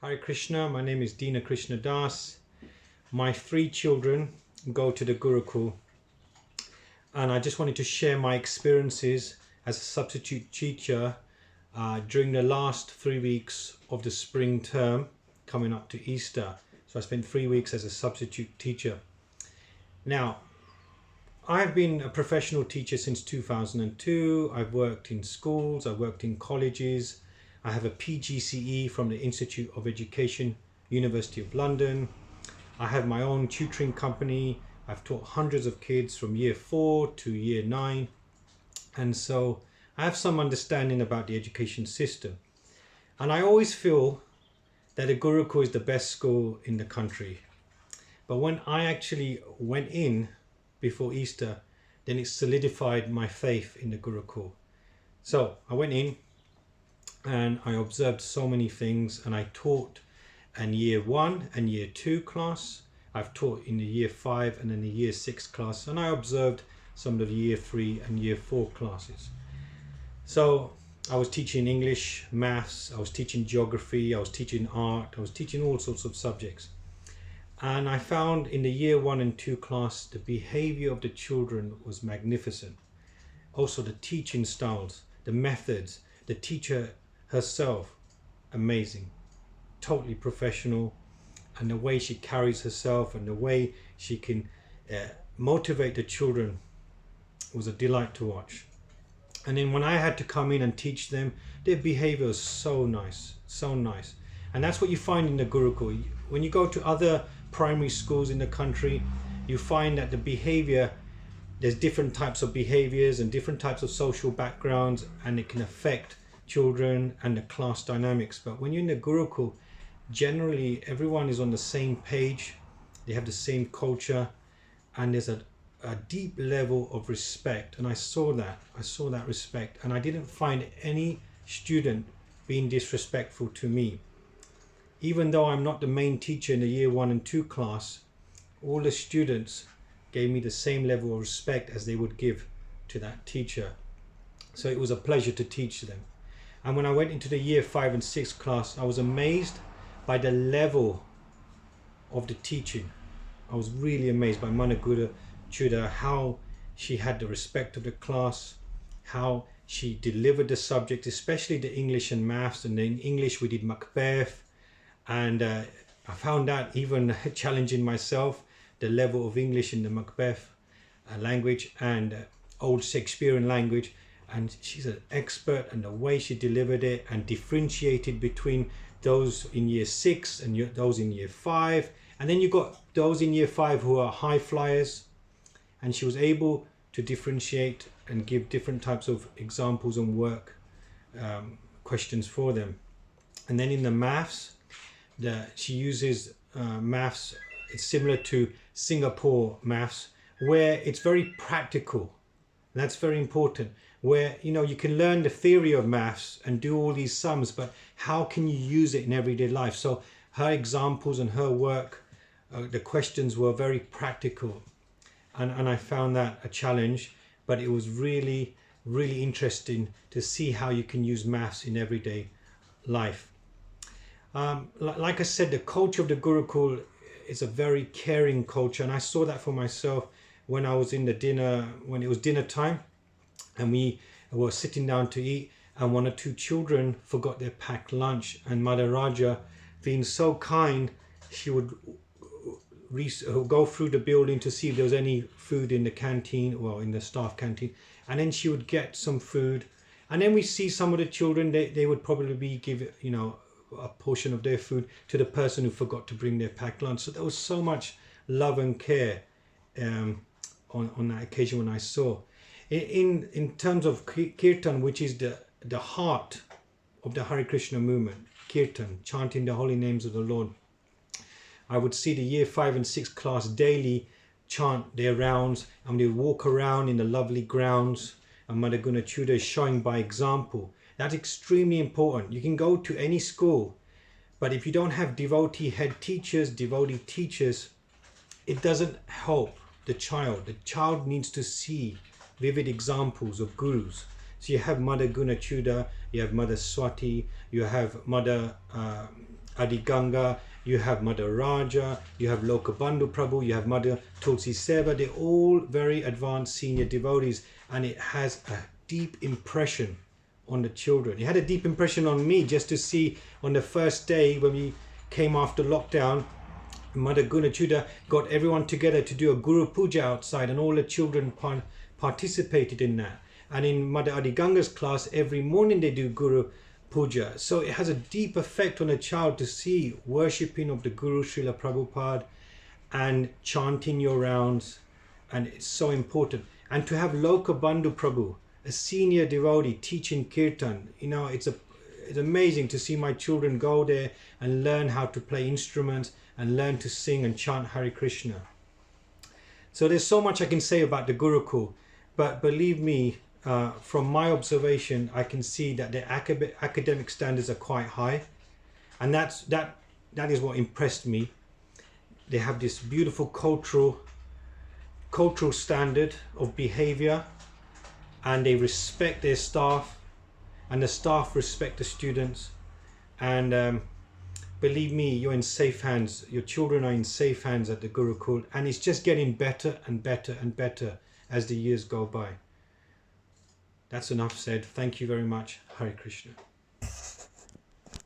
Hare Krishna, my name is Deena Krishna Das. My 3 children go to the Gurukula, and I just wanted to share my experiences as a substitute teacher during the last 3 weeks of the spring term coming up to Easter. So I spent 3 weeks as a substitute teacher. Now, I've been a professional teacher since 2002. I've worked in schools, I've worked in colleges. I have a PGCE from the Institute of Education, University of London. I have my own tutoring company. I've taught hundreds of kids from year 4 to year 9. And so I have some understanding about the education system. And I always feel that the Gurukula is the best school in the country. But when I actually went in before Easter, then it solidified my faith in the Gurukula. So I went in and I observed so many things, and I taught in year 1 and year 2 class. I've taught in the year 5 and in the year 6 class, and I observed some of the year 3 and year 4 classes. So I was teaching English, maths, I was teaching geography, I was teaching art, I was teaching all sorts of subjects. And I found in the year 1 and 2 class, the behavior of the children was magnificent. Also the teaching styles, the methods, the teacher herself, amazing, totally professional, and the way she carries herself and the way she can motivate the children was a delight to watch. And then when I had to come in and teach them, their behavior was so nice, so nice. And that's what you find in the Gurukula. When you go to other primary schools in the country, you find that the behavior, there's different types of behaviors and different types of social backgrounds, and it can affect children and the class dynamics. But when you're in the Gurukula, generally everyone is on the same page, they have the same culture, and there's a deep level of respect. And I saw that respect, and I didn't find any student being disrespectful to me. Even though I'm not the main teacher in the year 1 and 2 class, all the students gave me the same level of respect as they would give to that teacher. So it was a pleasure to teach them. And when I went into the year 5 and 6 class, I was amazed by the level of the teaching. I was really amazed by Gurukula, how she had the respect of the class, how she delivered the subject, especially the English and maths. And in English we did Macbeth, and I found that even challenging myself, the level of English in the Macbeth language and old Shakespearean language. And she's an expert, and the way she delivered it and differentiated between those in year 6 and those in year 5. And then you got those in year 5 who are high flyers, and she was able to differentiate and give different types of examples and work questions for them. And then in the maths, she uses maths, it's similar to Singapore maths, where it's very practical. And that's very important, where you can learn the theory of maths and do all these sums, but how can you use it in everyday life? So her examples and her work, the questions were very practical, and I found that a challenge, but it was really, really interesting to see how you can use maths in everyday life. Like I said, the culture of the Gurukula is a very caring culture, and I saw that for myself when I was in the dinner, when it was dinner time, and we were sitting down to eat, and 1 or 2 children forgot their packed lunch, and Mother Raja, being so kind, she would go through the building to see if there was any food in the canteen, well, in the staff canteen, and then she would get some food. And then we see some of the children, they would probably give a portion of their food to the person who forgot to bring their packed lunch. So there was so much love and care on that occasion when I saw. In terms of Kirtan, which is the heart of the Hare Krishna movement, Kirtan, chanting the holy names of the Lord, I would see the year 5 and 6 class daily chant their rounds, and they would walk around in the lovely grounds, and Mother Gurukula is showing by example. That's extremely important. You can go to any school, but if you don't have devotee head teachers, devotee teachers, it doesn't help the child. The child needs to see vivid examples of gurus. So you have Mother Gurukula, you have Mother Swati, you have Mother Adi Ganga, you have Mother Raja, you have Lokabandhu Prabhu, you have Mother Tulsi Seva. They're all very advanced senior devotees, and it has a deep impression on the children. It had a deep impression on me just to see on the first day when we came after lockdown, Mother Gunachuda got everyone together to do a Guru Puja outside, and all the children participated in that. And in Mother Adi Ganga's class, every morning they do Guru Puja. So it has a deep effect on a child to see worshipping of the Guru Srila Prabhupada and chanting your rounds, and it's so important. And to have Lokabandhu Prabhu, a senior devotee, teaching kirtan, you know, it's amazing to see my children go there and learn how to play instruments and learn to sing and chant Hare Krishna. So there's so much I can say about the Gurukul, but believe me, from my observation, I can see that the academic standards are quite high, and that is what impressed me. They have this beautiful cultural standard of behavior, and they respect their staff, and the staff respect the students. And believe me, you're in safe hands. Your children are in safe hands at the Gurukul, and it's just getting better and better and better as the years go by. That's enough said. Thank you very much. Hare Krishna.